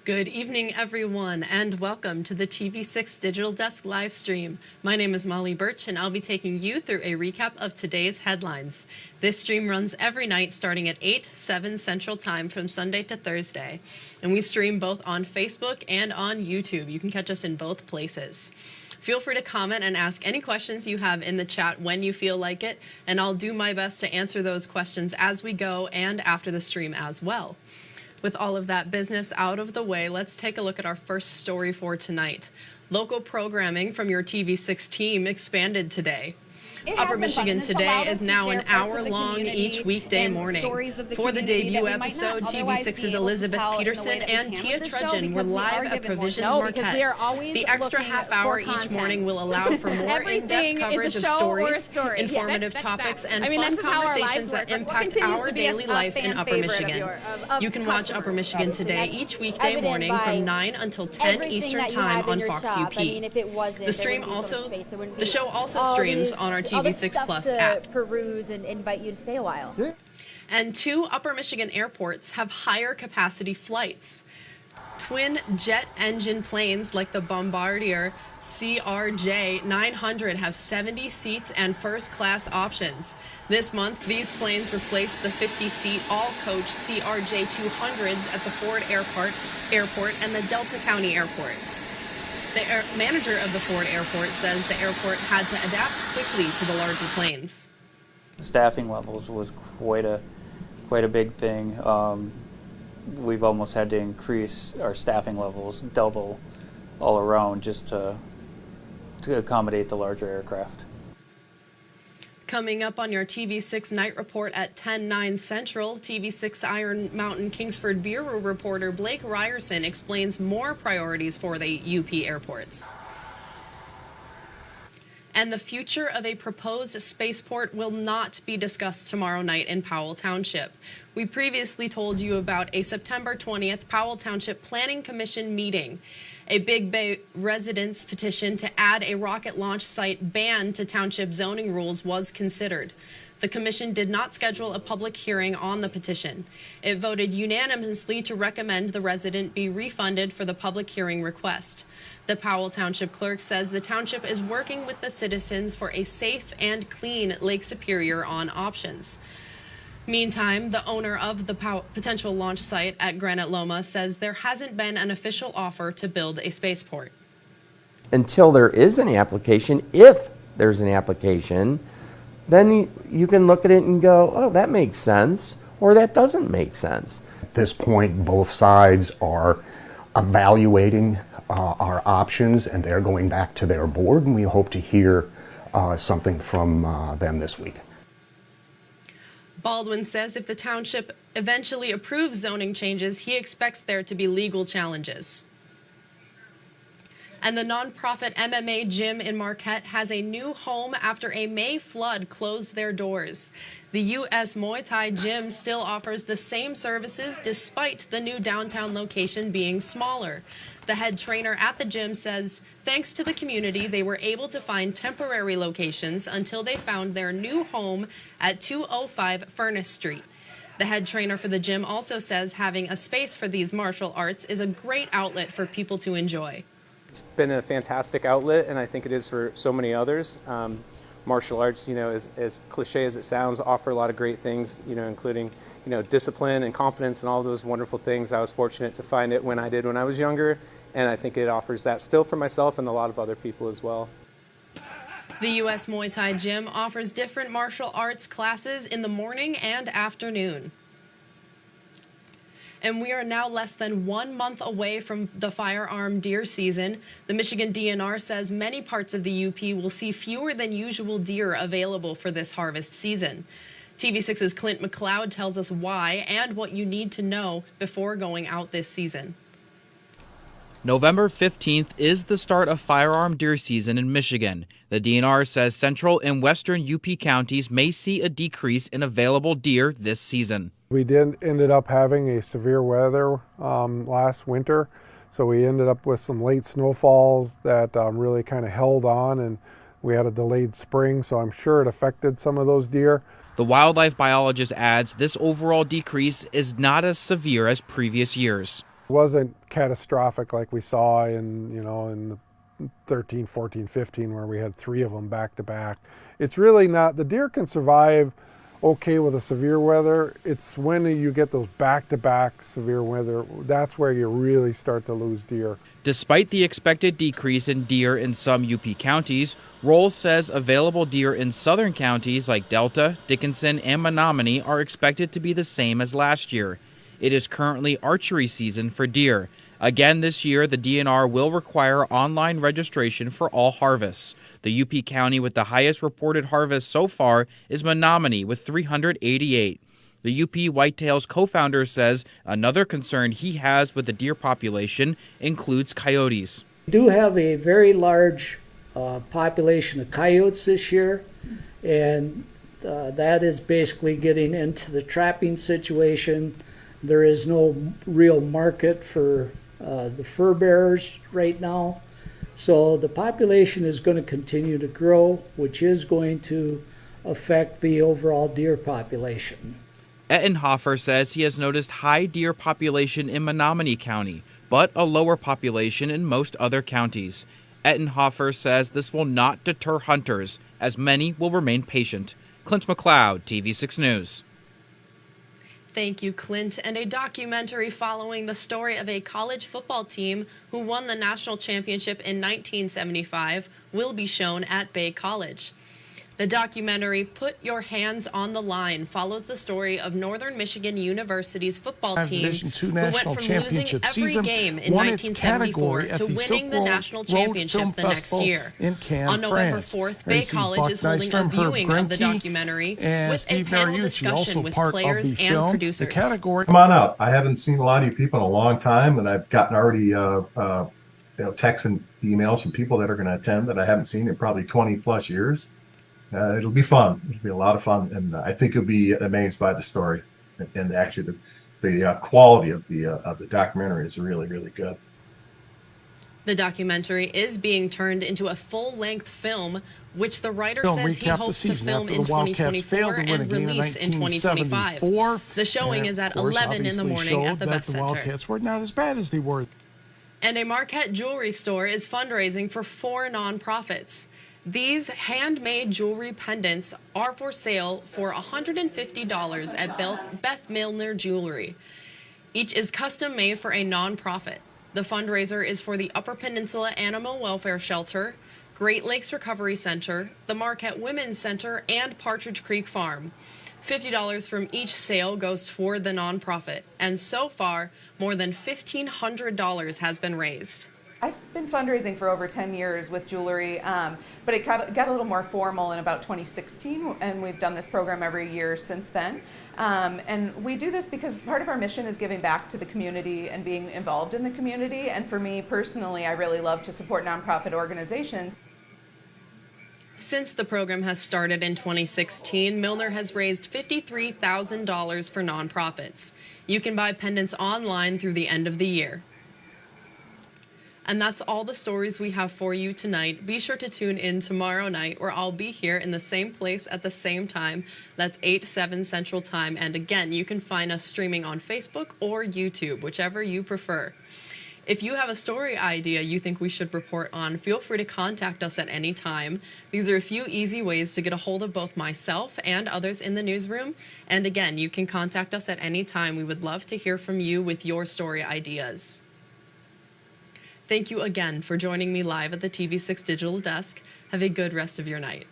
Good evening, everyone, and welcome to the TV6 Digital Desk live stream. My name is Molly Birch, and I'll be taking you through a recap of today's headlines. This stream runs every night starting at 7 Central Time from Sunday to Thursday, and we stream both on Facebook and on YouTube. You can catch us in both places. Feel free to comment and ask any questions you have in the chat when you feel like it, and I'll do my best to answer those questions as we go and after the stream as well. With all of that business out of the way, let's take a look at our first story for tonight. Local programming from your TV6 team expanded today. Upper Michigan Today is now an hour-long each weekday morning. For the debut episode, TV6's Elizabeth Peterson and Tia Trudgeon were live at Provisions Marquette. The extra half hour each morning will allow for more in-depth coverage of stories, informative topics, and fun conversations that impact our daily life in Upper Michigan. You can watch Upper Michigan Today each weekday morning from 9 until 10 Eastern Time on Fox UP. The show also streams on our TV6 Plus app. Peruse and invite you to stay a while. And 2 Upper Michigan airports have higher capacity flights. Twin jet engine planes like the Bombardier CRJ-900 have 70 seats and first class options. This month, these planes replaced the 50-seat all-coach CRJ-200s at the Ford Airport and the Delta County Airport. The manager of the Ford Airport says the airport had to adapt quickly to the larger planes. Staffing levels was quite a big thing. We've almost had to increase our staffing levels double all around just to accommodate the larger aircraft. Coming up on your TV6 Night Report at 10:09 Central, TV6 Iron Mountain Kingsford Bureau reporter Blake Ryerson explains more priorities for the UP airports. And the future of a proposed spaceport will not be discussed tomorrow night in Powell Township. We previously told you about a September 20th Powell Township Planning Commission meeting. A Big Bay residents' petition to add a rocket launch site ban to township zoning rules was considered. The commission did not schedule a public hearing on the petition. It voted unanimously to recommend the resident be refunded for the public hearing request. The Powell Township clerk says the township is working with the citizens for a safe and clean Lake Superior on options. Meantime, the owner of the potential launch site at Granite Loma says there hasn't been an official offer to build a spaceport. Until there is an application, if there's an application, then you can look at it and go, oh, that makes sense, or that doesn't make sense. At this point, both sides are evaluating our options, and they're going back to their board, and we hope to hear something from them this week. Baldwin says if the township eventually approves zoning changes, he expects there to be legal challenges. And the nonprofit MMA gym in Marquette has a new home after a May flood closed their doors. The U.S. Muay Thai gym still offers the same services despite the new downtown location being smaller. The head trainer at the gym says thanks to the community, they were able to find temporary locations until they found their new home at 205 Furnace Street. The head trainer for the gym also says having a space for these martial arts is a great outlet for people to enjoy. It's been a fantastic outlet, and I think it is for so many others. Martial arts, as cliche as it sounds, offer a lot of great things, including, discipline and confidence and all those wonderful things. I was fortunate to find it when I was younger, and I think it offers that still for myself and a lot of other people as well. The U.S. Muay Thai gym offers different martial arts classes in the morning and afternoon. And we are now less than 1 month away from the firearm deer season. The Michigan DNR says many parts of the UP will see fewer than usual deer available for this harvest season. TV6's Clint McLeod tells us why and what you need to know before going out this season. November 15th is the start of firearm deer season in Michigan. The DNR says central and western UP counties may see a decrease in available deer this season. We ended up having a severe weather last winter, so we ended up with some late snowfalls that really kind of held on, and we had a delayed spring, so I'm sure it affected some of those deer. The wildlife biologist adds this overall decrease is not as severe as previous years. It wasn't catastrophic like we saw in, in the 13, 14, 15 where we had 3 of them back to back. It's really not, the deer can survive okay with a severe weather. It's when you get those back-to-back severe weather, that's where you really start to lose deer. Despite the expected decrease in deer in some UP counties, Roll says available deer in southern counties like Delta, Dickinson, and Menominee are expected to be the same as last year. It is currently archery season for deer. Again this year, the DNR will require online registration for all harvests. The UP county with the highest reported harvest so far is Menominee with 388. The UP Whitetails co-founder says another concern he has with the deer population includes coyotes. We do have a very large population of coyotes this year, and that is basically getting into the trapping situation. There is no real market for the fur bearers right now. So the population is going to continue to grow, which is going to affect the overall deer population. Ettenhofer says he has noticed high deer population in Menominee County, but a lower population in most other counties. Ettenhofer says this will not deter hunters, as many will remain patient. Clint McLeod, TV6 News. Thank you, Clint. And a documentary following the story of a college football team who won the national championship in 1975 will be shown at Bay College. The documentary, Put Your Hands on the Line, follows the story of Northern Michigan University's football team who went from losing every game in 1974 to winning the national championship the next year. On November 4th, Bay College is holding a viewing of the documentary with a panel discussion with players and producers. Come on out. I haven't seen a lot of you people in a long time, and I've gotten already texts and emails from people that are going to attend that I haven't seen in probably 20 plus years. It'll be fun. It'll be a lot of fun, and I think you'll be amazed by the story. And actually, the quality of the documentary is really, really good. The documentary is being turned into a full-length film, which the writer says he hopes to film in 2024 and release in 2025. The showing is at 11 in the morning at the Best Center. The Wildcats were not as bad as they were. And a Marquette jewelry store is fundraising for 4 nonprofits. These handmade jewelry pendants are for sale for $150 at Beth Milner Jewelry. Each is custom made for a nonprofit. The fundraiser is for the Upper Peninsula Animal Welfare Shelter, Great Lakes Recovery Center, the Marquette Women's Center, and Partridge Creek Farm. $50 from each sale goes toward the nonprofit, and so far, more than $1,500 has been raised. I've been fundraising for over 10 years with jewelry, but it got a little more formal in about 2016, and we've done this program every year since then. And we do this because part of our mission is giving back to the community and being involved in the community. And for me personally, I really love to support nonprofit organizations. Since the program has started in 2016, Milner has raised $53,000 for nonprofits. You can buy pendants online through the end of the year. And that's all the stories we have for you tonight. Be sure to tune in tomorrow night, where I'll be here in the same place at the same time. That's 8/7 Central Time. And again, you can find us streaming on Facebook or YouTube, whichever you prefer. If you have a story idea you think we should report on, feel free to contact us at any time. These are a few easy ways to get a hold of both myself and others in the newsroom. And again, you can contact us at any time. We would love to hear from you with your story ideas. Thank you again for joining me live at the TV6 Digital Desk. Have a good rest of your night.